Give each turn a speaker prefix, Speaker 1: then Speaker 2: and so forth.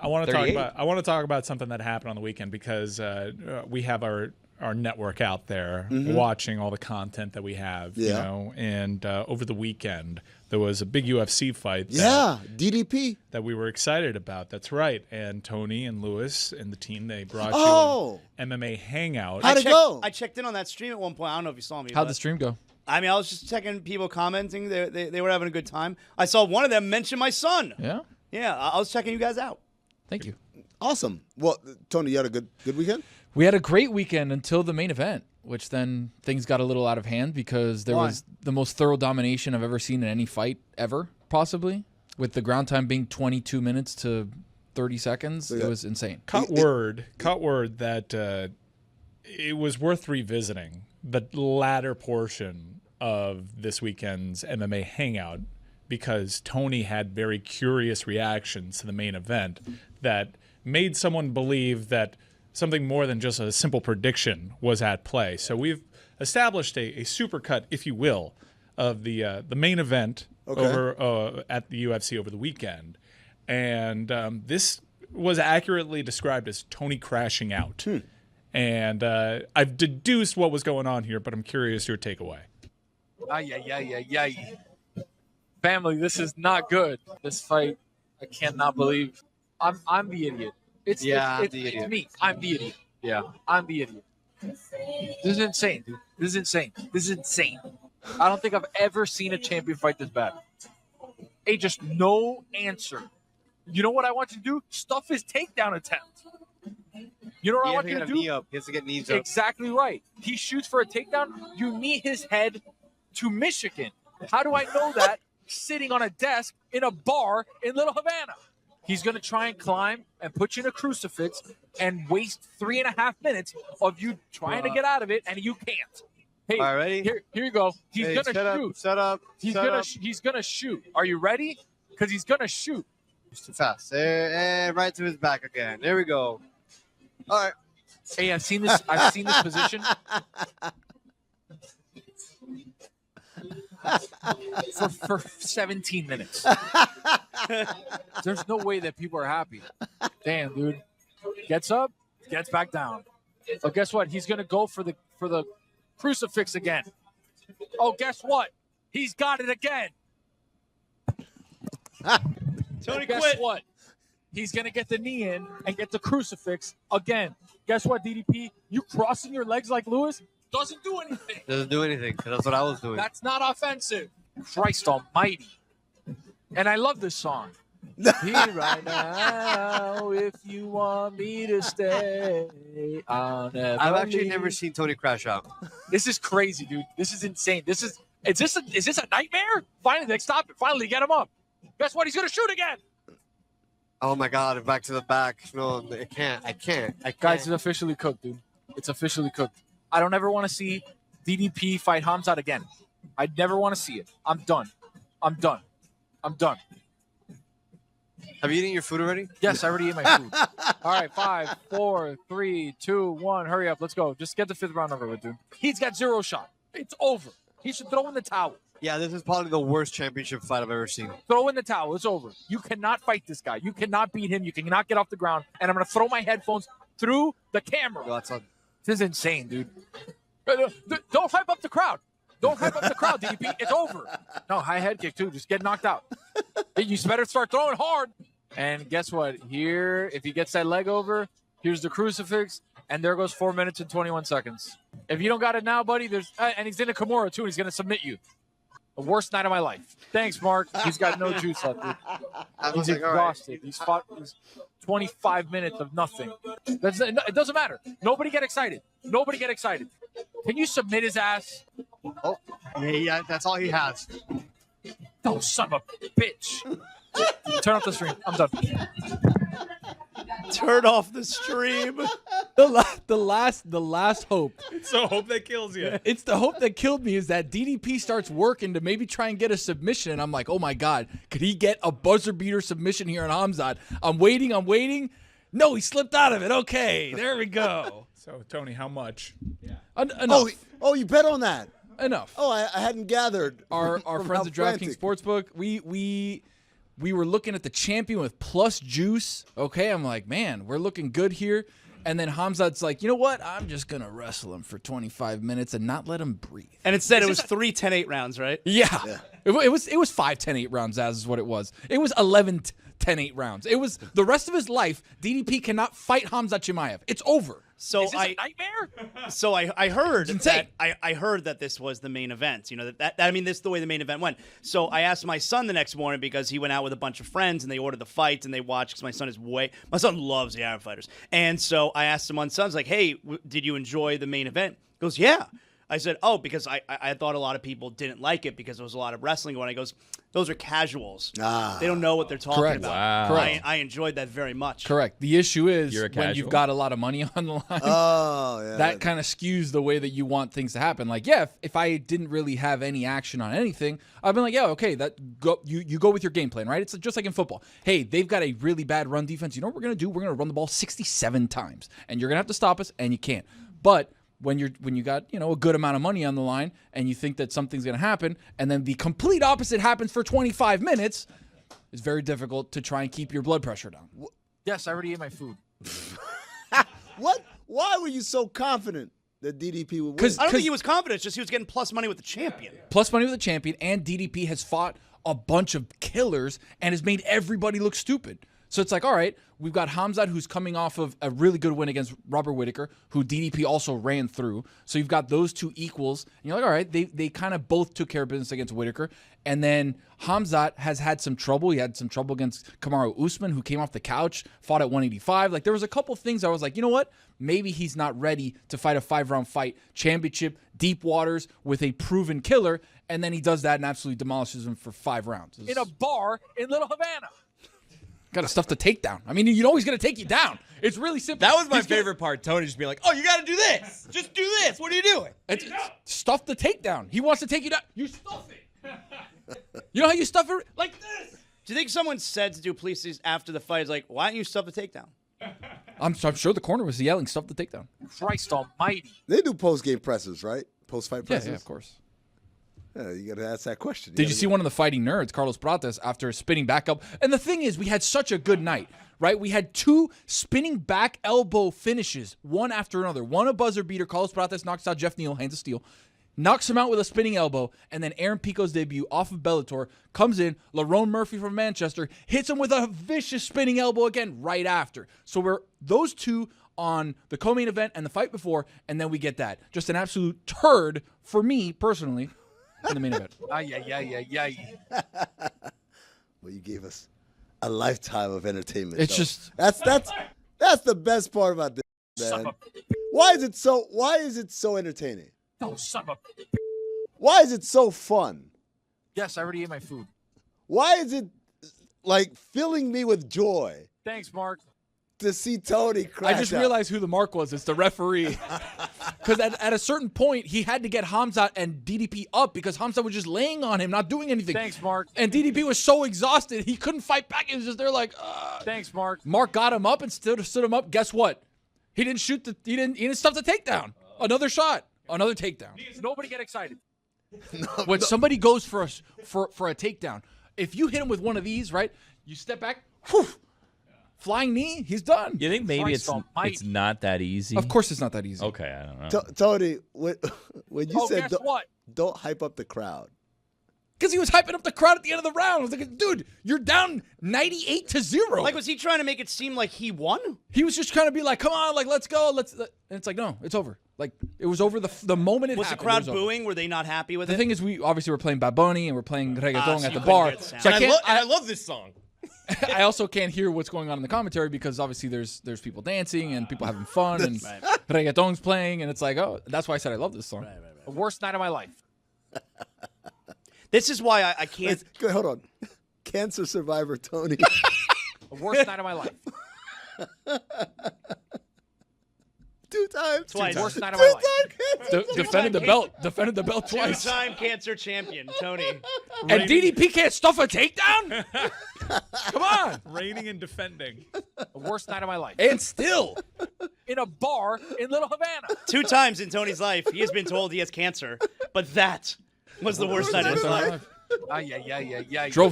Speaker 1: I want to talk about something that happened on the weekend because we have our network out there watching all the content that we have, you know. And over the weekend there was a big UFC fight.
Speaker 2: DDP
Speaker 1: that we were excited about. That's right. And Tony and Lewis and the team, they brought you an MMA hangout.
Speaker 2: How'd it go?
Speaker 3: I checked in on that stream at one point. I don't know if you saw me.
Speaker 4: How'd the stream go?
Speaker 3: I mean, I was just checking people commenting. They were having a good time. I saw one of them mention my son.
Speaker 4: Yeah?
Speaker 3: Yeah, I was checking you guys out.
Speaker 4: Thank you.
Speaker 2: Awesome. Well, Tony, you had a good weekend?
Speaker 4: We had a great weekend until the main event, which then things got a little out of hand because there was the most thorough domination I've ever seen in any fight ever, possibly, with the ground time being 22 minutes to 30 seconds. It was insane.
Speaker 1: Cut word that it was worth revisiting the latter portion of this weekend's MMA hangout because Tony had very curious reactions to the main event that made someone believe that something more than just a simple prediction was at play. So we've established a supercut, if you will, of the main event over at the UFC over the weekend. And this was accurately described as Tony crashing out. And I've deduced what was going on here, but I'm curious your takeaway.
Speaker 5: Family, this is not good. This fight, I cannot believe. I'm the idiot. It's me. I'm the idiot. Yeah, I'm the idiot. This is insane, dude. This is insane. I don't think I've ever seen a champion fight this bad. Just no answer. You know what I want you to do? Stuff his takedown attempt. You know what I want you to do?
Speaker 6: Knee up. He has to get knees up.
Speaker 5: Exactly right. He shoots for a takedown. You knee his head to Michigan. How do I know that? Sitting on a desk in a bar in Little Havana. He's going to try and climb and put you in a crucifix and waste 3.5 minutes of you trying to get out of it, and you can't. Hey,
Speaker 6: all right, ready?
Speaker 5: Here you go. He's going to shoot.
Speaker 6: Shut up.
Speaker 5: He's going to shoot. Are you ready? Because he's going to shoot.
Speaker 6: He's too fast. And right to his back again. There we go. All right.
Speaker 5: Hey, I've seen this position for 17 minutes. There's no way that people are happy. Damn, dude. Gets up, gets back down. Oh, guess what? He's gonna go for the crucifix again. Oh, guess what? He's got it again.
Speaker 3: Tony,
Speaker 5: guess
Speaker 3: quit.
Speaker 5: what? He's gonna get the knee in and get the crucifix again. Guess what, DDP? You crossing your legs like Lewis doesn't do anything.
Speaker 6: Doesn't do anything. That's what I was doing.
Speaker 5: That's not offensive. Christ almighty. And I love this song. Here right now, if you want me to stay, I've
Speaker 6: actually never seen Tony crash out.
Speaker 5: This is crazy, dude. This is insane. Is this a nightmare? Finally, stop it. Finally, get him up. Guess what? He's going to shoot again.
Speaker 6: Oh, my God. Back to the back. No, I can't.
Speaker 5: Guys, it's officially cooked, dude. It's officially cooked. I don't ever want to see DDP fight Hamzat again. I never want to see it. I'm done.
Speaker 6: Have you eaten your food already?
Speaker 5: Yes, I already ate my food. All right, 5, 4, 3, 2, 1. Hurry up. Let's go. Just get the 5th round over with, dude. He's got 0 shot. It's over. He should throw in the towel.
Speaker 6: Yeah, this is probably the worst championship fight I've ever seen.
Speaker 5: Throw in the towel. It's over. You cannot fight this guy. You cannot beat him. You cannot get off the ground. And I'm going to throw my headphones through the camera. This is insane, dude. Don't hype up the crowd. Don't hype up the crowd, DDP. It's over. No, high head kick, too. Just get knocked out. You better start throwing hard. And guess what? Here, if he gets that leg over, here's the crucifix, and there goes 4 minutes and 21 seconds. If you don't got it now, buddy, and he's in a Kimura, too, and he's going to submit you. The worst night of my life. Thanks, Mark. He's got no juice left, dude. He's exhausted. He's fought 25 minutes of nothing. It doesn't matter. Nobody get excited. Can you submit his ass?
Speaker 6: Oh, yeah, that's all he has.
Speaker 5: Oh, son of a bitch. Turn off the stream. I'm done.
Speaker 3: Turn off the stream.
Speaker 4: The last hope.
Speaker 1: It's the hope that kills you.
Speaker 4: It's the hope that killed me is that DDP starts working to maybe try and get a submission. And I'm like, oh, my God, could he get a buzzer beater submission here on Hamzat? I'm waiting. No, he slipped out of it. Okay, there we go.
Speaker 1: So, Tony, how much?
Speaker 4: Yeah. Enough.
Speaker 2: Oh, you bet on that.
Speaker 4: Enough.
Speaker 2: Oh, I hadn't gathered.
Speaker 4: Our friends at DraftKings Sportsbook, we we were looking at the champion with plus juice. Okay, I'm like, man, we're looking good here. And then Khamzat's like, you know what? I'm just going to wrestle him for 25 minutes and not let him breathe.
Speaker 3: And instead, it was 3 10-8 rounds, right?
Speaker 4: Yeah. It was 5 10-8 rounds, as is what it was. It was 11 10-8 rounds. It was the rest of his life, DDP cannot fight Khamzat Chimaev. It's over.
Speaker 3: So
Speaker 5: Is this a nightmare?
Speaker 3: So I heard
Speaker 4: insane.
Speaker 3: that I heard that this was the main event. You know that I mean this is the way the main event went. So I asked my son the next morning because he went out with a bunch of friends and they ordered the fight and they watched because my son loves the Arab fighters. And so I asked him on Sun's like, hey, did you enjoy the main event? He goes, yeah. I said, oh, because I thought a lot of people didn't like it because there was a lot of wrestling going on. He goes, those are casuals. They don't know what they're talking
Speaker 4: Correct.
Speaker 3: about.
Speaker 1: Wow.
Speaker 4: Correct.
Speaker 3: I enjoyed that very much.
Speaker 4: Correct. The issue is
Speaker 1: You're a
Speaker 4: when you've
Speaker 1: casual?
Speaker 4: got a lot of money on the line,
Speaker 2: Oh, yeah.
Speaker 4: that kind of skews the way that you want things to happen. Like, yeah, if I didn't really have any action on anything, I've been like, yeah, okay, you go with your game plan, right? It's just like in football. Hey, they've got a really bad run defense. You know what we're going to do? We're going to run the ball 67 times, and you're going to have to stop us, and you can't. But when you got a good amount of money on the line and you think that something's going to happen and then the complete opposite happens for 25 minutes, it's very difficult to try and keep your blood pressure down.
Speaker 5: Yes, I already ate my food.
Speaker 2: What? Why were you so confident that DDP would win?
Speaker 3: I don't think he was confident. It's just he was getting plus money with the champion.
Speaker 4: Plus money with the champion, and DDP has fought a bunch of killers and has made everybody look stupid. So it's like, all right, we've got Khamzat, who's coming off of a really good win against Robert Whittaker, who DDP also ran through. So you've got those two equals. And you're like, all right, they kind of both took care of business against Whittaker. And then Khamzat has had some trouble. He had some trouble against Kamaru Usman, who came off the couch, fought at 185. Like, there was a couple things I was like, you know what? Maybe he's not ready to fight a 5-round fight, championship, deep waters with a proven killer. And then he does that and absolutely demolishes him for 5 rounds.
Speaker 5: In a bar in Little Havana.
Speaker 4: Got to stuff the takedown. I mean, you know he's going to take you down. It's really simple.
Speaker 7: That was my favorite part. Tony just being like, oh, you got to do this. Just do this. What are you doing?
Speaker 4: It's stuff the takedown. He wants to take you down. You stuff it. You know how you stuff it? Like this.
Speaker 3: Do you think someone said to Duplessis after the fight, like, why don't you stuff the takedown?
Speaker 4: I'm sure the corner was yelling, stuff the takedown.
Speaker 5: Christ almighty.
Speaker 2: They do post-game presses, right? Post-fight presses?
Speaker 4: Yeah, of course.
Speaker 2: Yeah, you got to ask that question.
Speaker 4: Did you see one of the fighting nerds, Carlos Prates, after spinning back up? And the thing is, we had such a good night, right? We had 2 spinning back elbow finishes, one after another. One a buzzer beater. Carlos Prates knocks out Jeff Neal, hands of steel. Knocks him out with a spinning elbow. And then Aaron Pico's debut off of Bellator comes in. Lerone Murphy from Manchester hits him with a vicious spinning elbow again right after. So we're those 2 on the co-main event and the fight before, and then we get that. Just an absolute turd for me, personally, in the main event.
Speaker 5: Ay.
Speaker 2: Well, you gave us a lifetime of entertainment.
Speaker 4: It's
Speaker 2: though.
Speaker 4: just
Speaker 2: that's the best part about this, man. Why is it so entertaining?
Speaker 5: Oh, son of a...
Speaker 2: Why is it so fun?
Speaker 5: Yes, I already ate my food.
Speaker 2: Why is it like filling me with joy
Speaker 5: Thanks, Mark.
Speaker 2: to see Tony crash
Speaker 4: I just
Speaker 2: out?
Speaker 4: realized who the mark was. It's the referee. Because at a certain point, he had to get Khamzat and DDP up because Khamzat was just laying on him, not doing anything.
Speaker 5: Thanks, Mark.
Speaker 4: And DDP was so exhausted, he couldn't fight back. He was just there like,
Speaker 5: Thanks, Mark.
Speaker 4: Mark got him up and stood him up. Guess what? He didn't he didn't stuff the takedown. Another shot. Another takedown.
Speaker 5: Nobody get excited.
Speaker 4: When somebody goes for a takedown, if you hit him with one of these, right, you step back, whew, flying knee, he's done.
Speaker 7: You think maybe
Speaker 5: Christ almighty.
Speaker 7: it's not that easy?
Speaker 4: Of course it's not that easy.
Speaker 7: Okay, I don't know.
Speaker 2: Tony, when you said
Speaker 5: guess what?
Speaker 2: don't hype up the crowd.
Speaker 4: Because he was hyping up the crowd at the end of the round. I was like, dude, you're down 98-0.
Speaker 3: Like, was he trying to make it seem like he won?
Speaker 4: He was just trying to be like, come on, like, let's go. And it's like, no, it's over. Like, it was over the moment it
Speaker 3: Was the
Speaker 4: happened.
Speaker 3: crowd
Speaker 4: it was over.
Speaker 3: booing? Were they not happy with
Speaker 4: The
Speaker 3: it?
Speaker 4: thing is, we obviously were playing Bad Bunny and we're playing reggaeton
Speaker 3: so
Speaker 4: at
Speaker 3: you
Speaker 4: the
Speaker 3: couldn't
Speaker 4: bar.
Speaker 3: get sound.
Speaker 4: So
Speaker 7: I love this song.
Speaker 4: I also can't hear what's going on in the commentary because obviously there's people dancing and people having fun and reggaeton's playing, and it's like, oh, that's why I said I love this song.
Speaker 5: The worst night of my life.
Speaker 3: This is why I can't.
Speaker 2: Wait, hold on. Cancer survivor Tony.
Speaker 5: The worst night of my life.
Speaker 2: 2 times.
Speaker 3: Twice.
Speaker 5: Worst night of my life.
Speaker 4: Defended the belt twice.
Speaker 3: Two-time cancer champion, Tony.
Speaker 4: And DDP can't stuff a takedown? Come on.
Speaker 1: Reigning and defending.
Speaker 5: The worst night of my life.
Speaker 4: And still.
Speaker 5: In a bar in Little Havana.
Speaker 3: 2 times in Tony's life, he has been told he has cancer, but that was the worst night of his life.
Speaker 5: Ay.
Speaker 4: Drove